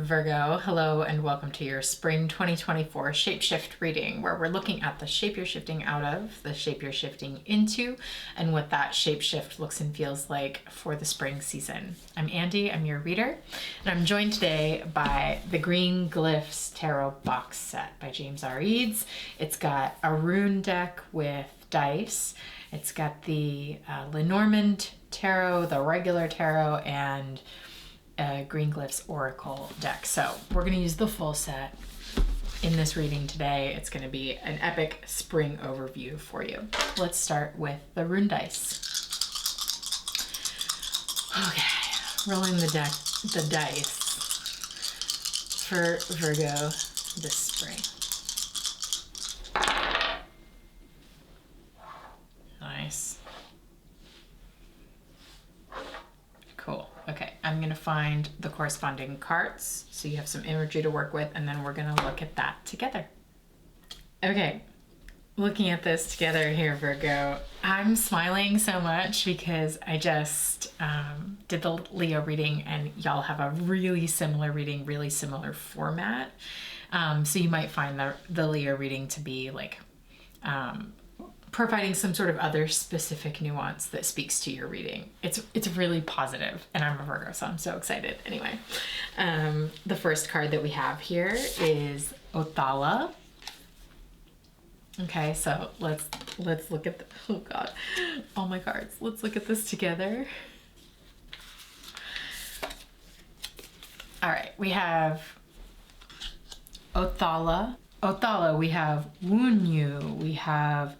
Virgo, hello and welcome to your Spring 2024 Shapeshift reading, where we're looking at the shape you're shifting out of, the shape you're shifting into, and what that shapeshift looks and feels like for the spring season. I'm Andy, I'm your reader, and I'm joined today by the Green Glyphs Tarot box set by James R. Eads. It's got a rune deck with dice. It's got the Lenormand Tarot, the regular tarot, and Green Glyphs Oracle deck. So we're going to use the full set in this reading today. It's going to be an epic spring overview for you. Let's start with the rune dice. Okay, rolling the dice for Virgo this spring. Nice. Cool. Okay, I'm going to find the corresponding cards so you have some imagery to work with, and then we're going to look at that together. Okay, looking at this together here, Virgo, I'm smiling so much because I just did the Leo reading, and y'all have a really similar reading, really similar format. So you might find the Leo reading to be like providing some sort of other specific nuance that speaks to your reading. It's really positive, and I'm a Virgo, so I'm so excited. Anyway, the first card that we have here is Othala. Okay, so let's look at oh god, all my cards. Let's look at this together. All right, we have Othala. Othala, we have Wunyu, we have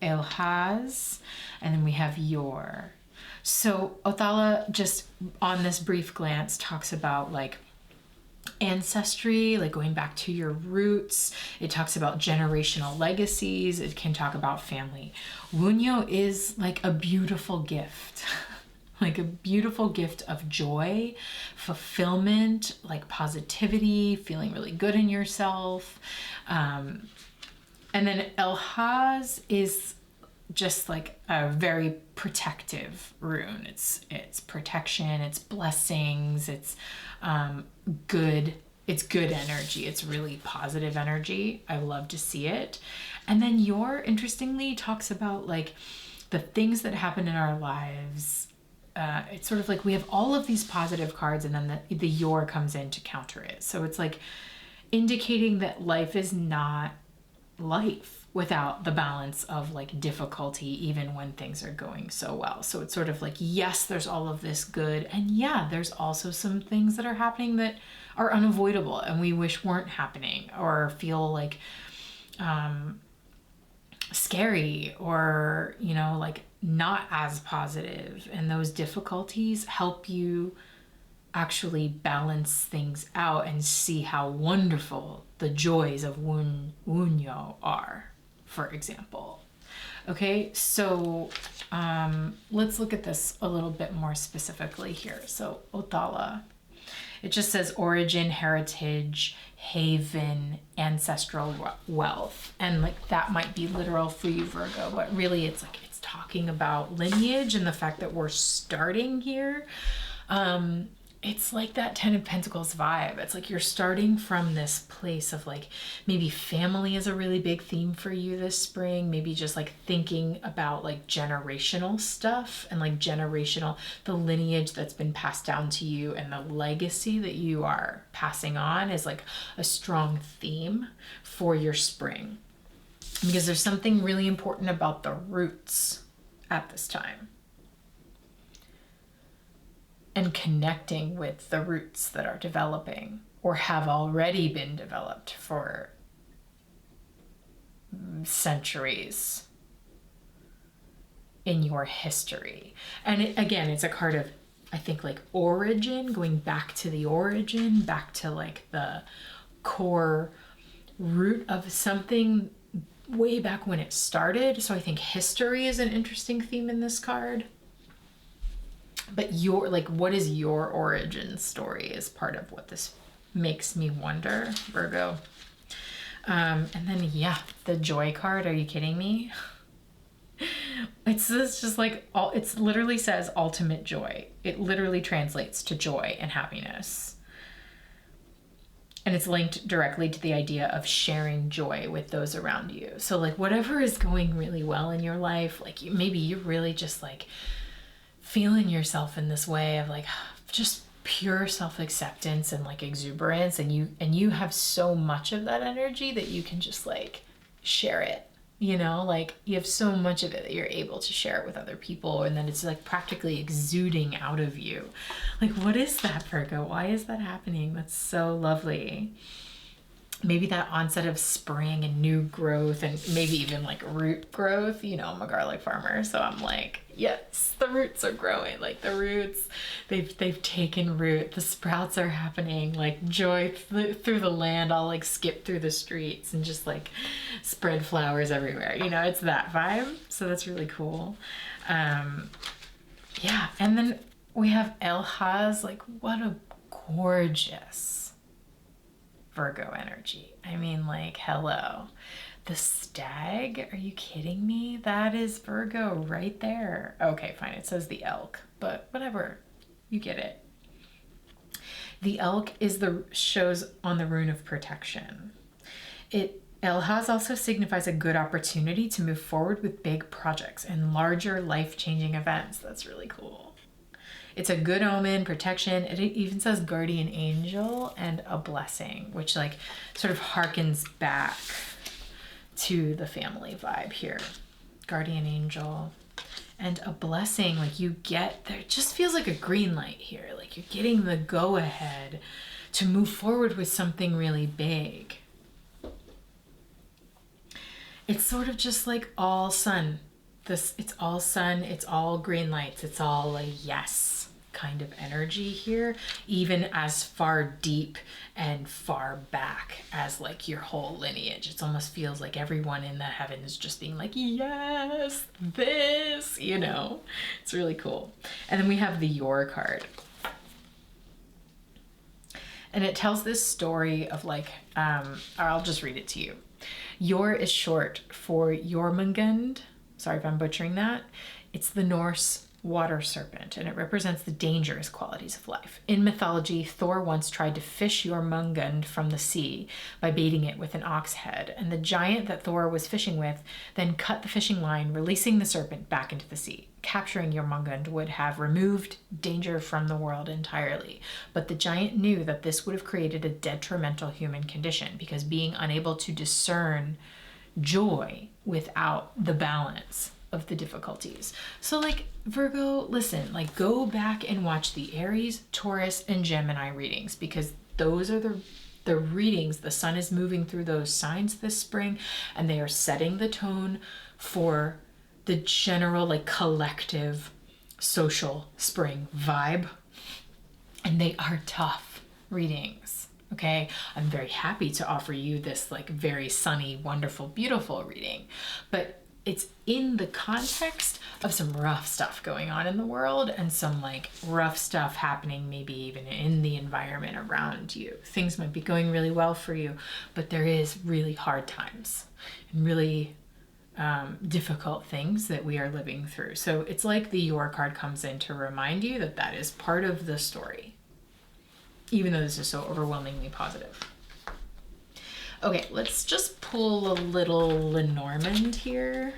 Elhaz, and then we have Yor. So Othala, just on this brief glance, talks about like ancestry, like going back to your roots. It talks about generational legacies. It can talk about family. Wunyo is like a beautiful gift. Like a beautiful gift of joy, fulfillment, like positivity, feeling really good in yourself. And then Elhaz is just like a very protective rune. It's protection, it's blessings, it's good. It's good energy. It's really positive energy. I love to see it. And then Yor, interestingly, talks about like the things that happen in our lives. It's sort of like we have all of these positive cards, and then the Yor comes in to counter it. So it's like indicating that life is not life without the balance of like difficulty, even when things are going so well. So it's sort of like, yes, there's all of this good, and yeah, there's also some things that are happening that are unavoidable and we wish weren't happening, or feel like scary, or like not as positive. And those difficulties help you actually balance things out and see how wonderful the joys of Wunyo are, for example. Okay, so let's look at this a little bit more specifically here. So Othala, it just says origin, heritage, haven, ancestral wealth. And like that might be literal for you, Virgo, but really it's like it's talking about lineage and the fact that we're starting here. It's like that Ten of Pentacles vibe. It's like you're starting from this place of like, maybe family is a really big theme for you this spring. Maybe just like thinking about like generational stuff and like the lineage that's been passed down to you, and the legacy that you are passing on is like a strong theme for your spring. Because there's something really important about the roots at this time, and connecting with the roots that are developing or have already been developed for centuries in your history. And again, it's a card of, I think, like origin, going back to the origin, back to like the core root of something way back when it started. So I think history is an interesting theme in this card. But what is your origin story is part of what this makes me wonder, Virgo. And then, yeah, the joy card. Are you kidding me? It's just like, it literally says ultimate joy. It literally translates to joy and happiness. And it's linked directly to the idea of sharing joy with those around you. So like whatever is going really well in your life, like maybe you're really just like feeling yourself in this way of like just pure self-acceptance and like exuberance, and you have so much of that energy that you can just like share it, you know, like you have so much of it that you're able to share it with other people, and then it's like practically exuding out of you. Like, what is that, Virgo? Why is that happening? That's so lovely. Maybe that onset of spring and new growth, and maybe even like root growth. You know, I'm a garlic farmer, so I'm like, yes, the roots are growing. Like the roots, they've taken root. The sprouts are happening. Like joy through the land. I'll like skip through the streets and just like spread flowers everywhere. You know, it's that vibe. So that's really cool. Yeah, and then we have Elhaz. Like, what a gorgeous Virgo energy. I mean, like, hello. The stag? Are you kidding me? That is Virgo right there. Okay, fine. It says the elk, but whatever. You get it. The elk shows on the rune of protection. Elhaz also signifies a good opportunity to move forward with big projects and larger life-changing events. That's really cool. It's a good omen, protection. It even says guardian angel and a blessing, which like sort of harkens back to the family vibe here. Guardian angel and a blessing. Like you get, there just feels like a green light here. Like you're getting the go ahead to move forward with something really big. It's sort of just like all sun. It's all sun, it's all green lights, it's all a yes kind of energy here, even as far deep and far back as like your whole lineage. It almost feels like everyone in the heavens just being like, yes, this, you know. It's really cool. And then we have the Yor card. And it tells this story of like, I'll just read it to you. Yor is short for Jormungand. Sorry if I'm butchering that. It's the Norse water serpent, and it represents the dangerous qualities of life. In mythology, Thor once tried to fish Jormungand from the sea by baiting it with an ox head, and the giant that Thor was fishing with then cut the fishing line, releasing the serpent back into the sea. Capturing Jormungand would have removed danger from the world entirely, but the giant knew that this would have created a detrimental human condition, because being unable to discern joy without the balance of the difficulties. So like Virgo, listen, like go back and watch the Aries, Taurus, and Gemini readings, because those are the readings. The sun is moving through those signs this spring, and they are setting the tone for the general like collective social spring vibe, and they are tough readings. Okay, I'm very happy to offer you this like very sunny, wonderful, beautiful reading, but it's in the context of some rough stuff going on in the world, and some like rough stuff happening maybe even in the environment around you. Things might be going really well for you, but there is really hard times and really difficult things that we are living through. So it's like the Yor card comes in to remind you that that is part of the story, even though this is so overwhelmingly positive. Okay, let's just pull a little Lenormand here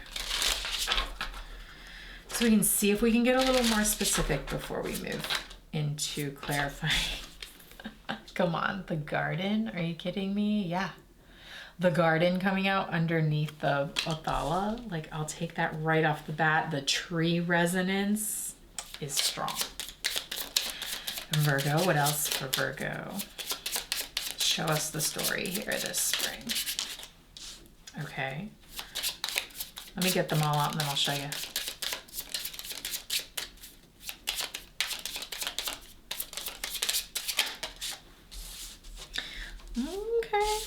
so we can see if we can get a little more specific before we move into clarifying. Come on, the garden? Are you kidding me? Yeah. The garden coming out underneath the Othala. Like, I'll take that right off the bat. The tree resonance is strong. Virgo, what else for Virgo? Show us the story here this spring. Okay. Let me get them all out and then I'll show you. Okay.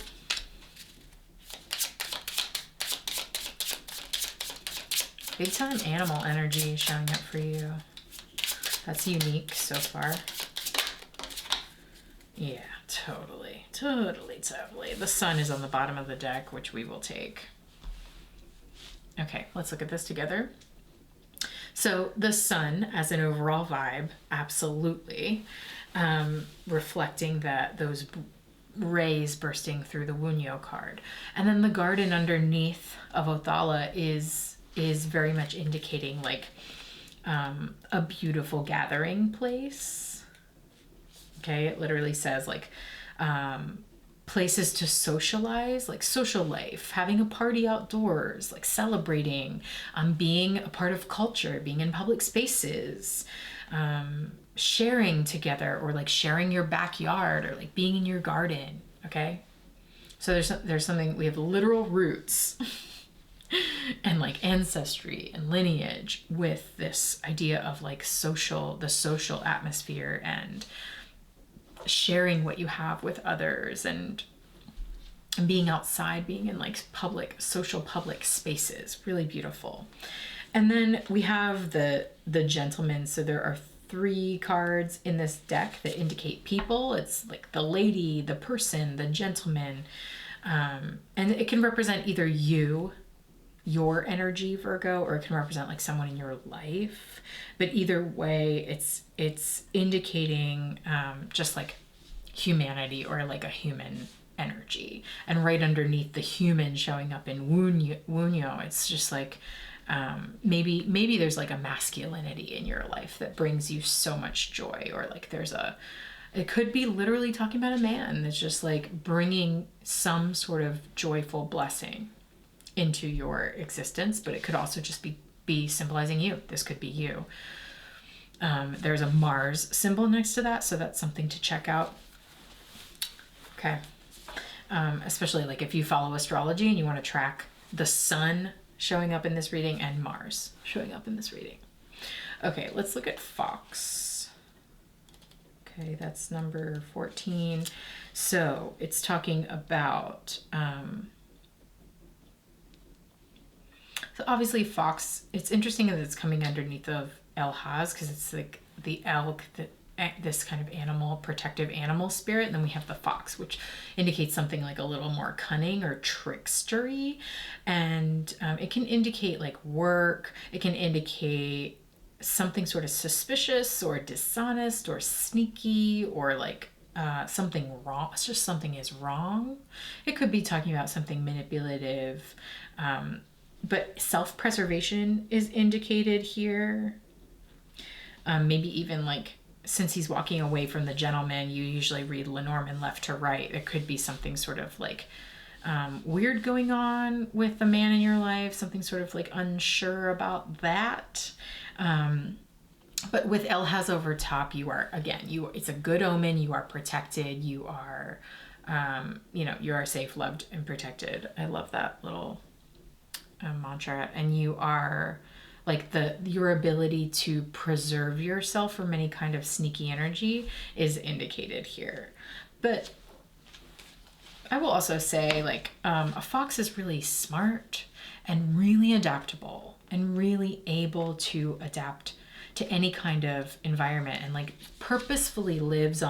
Big time animal energy showing up for you. That's unique so far. Yeah, totally. The sun is on the bottom of the deck, which we will take. Okay, let's look at this together. So the sun as an overall vibe, absolutely. Reflecting that those rays bursting through the Wunyo card. And then the garden underneath of Othala is very much indicating like a beautiful gathering place. Okay, it literally says like places to socialize, like social life, having a party outdoors, like celebrating, being a part of culture, being in public spaces, sharing together, or like sharing your backyard, or like being in your garden. Okay, so there's something, we have literal roots and like ancestry and lineage with this idea of like the social atmosphere and sharing what you have with others, and being outside, being in like social public spaces. Really beautiful. And then we have the gentleman. So there are 3 cards in this deck that indicate people. It's like the lady, the person, the gentleman, and it can represent either your energy, Virgo, or it can represent like someone in your life. But either way, it's indicating just like humanity, or like a human energy. And right underneath the human showing up in Wunyo, it's just like maybe there's like a masculinity in your life that brings you so much joy, or like it could be literally talking about a man that's just like bringing some sort of joyful blessing into your existence. But it could also just be symbolizing you. This could be you. There's a Mars symbol next to that, so that's something to check out. Okay. Especially like if you follow astrology and you want to track the sun showing up in this reading and Mars showing up in this reading. Okay, let's look at Fox. Okay, that's number 14. So it's talking about so obviously Fox, it's interesting that it's coming underneath of El-Haz, because it's like the elk, this kind of animal, protective animal spirit. And then we have the fox, which indicates something like a little more cunning or trickstery. And it can indicate like work. It can indicate something sort of suspicious or dishonest or sneaky, or like something wrong. It's just something is wrong. It could be talking about something manipulative. But self-preservation is indicated here. Maybe even like, since he's walking away from the gentleman, you usually read Lenormand left to right. It could be something sort of like weird going on with the man in your life, something sort of like unsure about that. But with El-Haz over top, you are, again, it's a good omen. You are protected. You are, you are safe, loved, and protected. I love that little mantra. And you are like your ability to preserve yourself from any kind of sneaky energy is indicated here. But I will also say like a fox is really smart and really adaptable and really able to adapt to any kind of environment, and like purposefully lives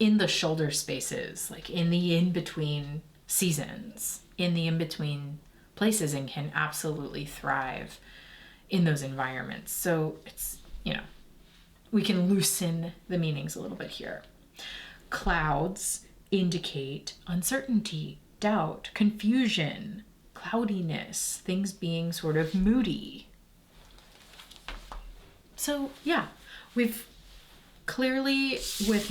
in the shoulder spaces, like in the in-between seasons, in the in-between places, and can absolutely thrive in those environments. So it's, we can loosen the meanings a little bit here. Clouds indicate uncertainty, doubt, confusion, cloudiness, things being sort of moody. So yeah, we've clearly, with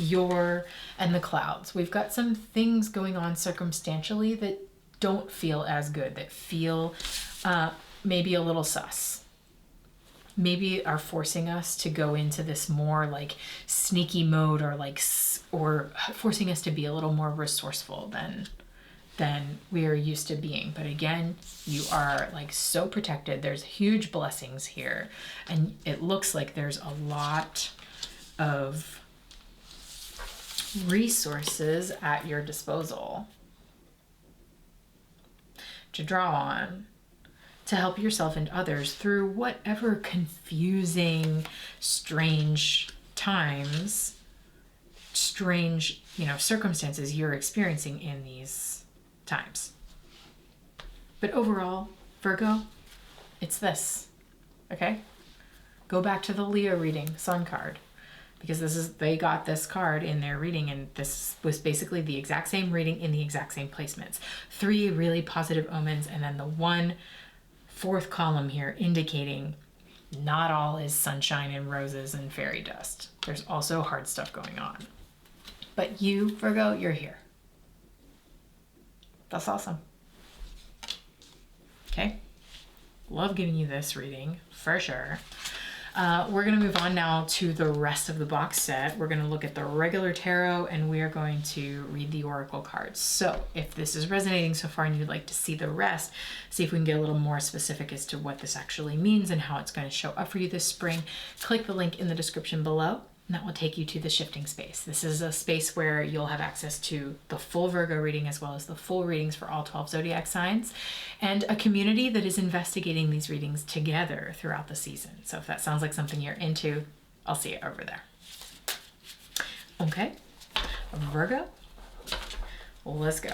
and the clouds, we've got some things going on circumstantially that don't feel as good, that feel maybe a little sus. Maybe are forcing us to go into this more like sneaky mode, or forcing us to be a little more resourceful than we are used to being. But again, you are like so protected. There's huge blessings here, and it looks like there's a lot of resources at your disposal to draw on, to help yourself and others through whatever confusing, strange times, strange, circumstances you're experiencing in these times. But overall, Virgo, it's this, okay? Go back to the Leo reading, Sun card. because they got this card in their reading, and this was basically the exact same reading in the exact same placements. 3 really positive omens, and then the 1 fourth column here indicating not all is sunshine and roses and fairy dust. There's also hard stuff going on. But you, Virgo, you're here. That's awesome. Okay. Love giving you this reading for sure. We're going to move on now to the rest of the box set. We're going to look at the regular tarot, and we are going to read the oracle cards. So if this is resonating so far and you'd like to see the rest, see if we can get a little more specific as to what this actually means and how it's going to show up for you this spring, click the link in the description below. And that will take you to the shifting space. This is a space where you'll have access to the full Virgo reading as well as the full readings for all 12 zodiac signs, and a community that is investigating these readings together throughout the season. So if that sounds like something you're into, I'll see it over there. Okay, Virgo, let's go.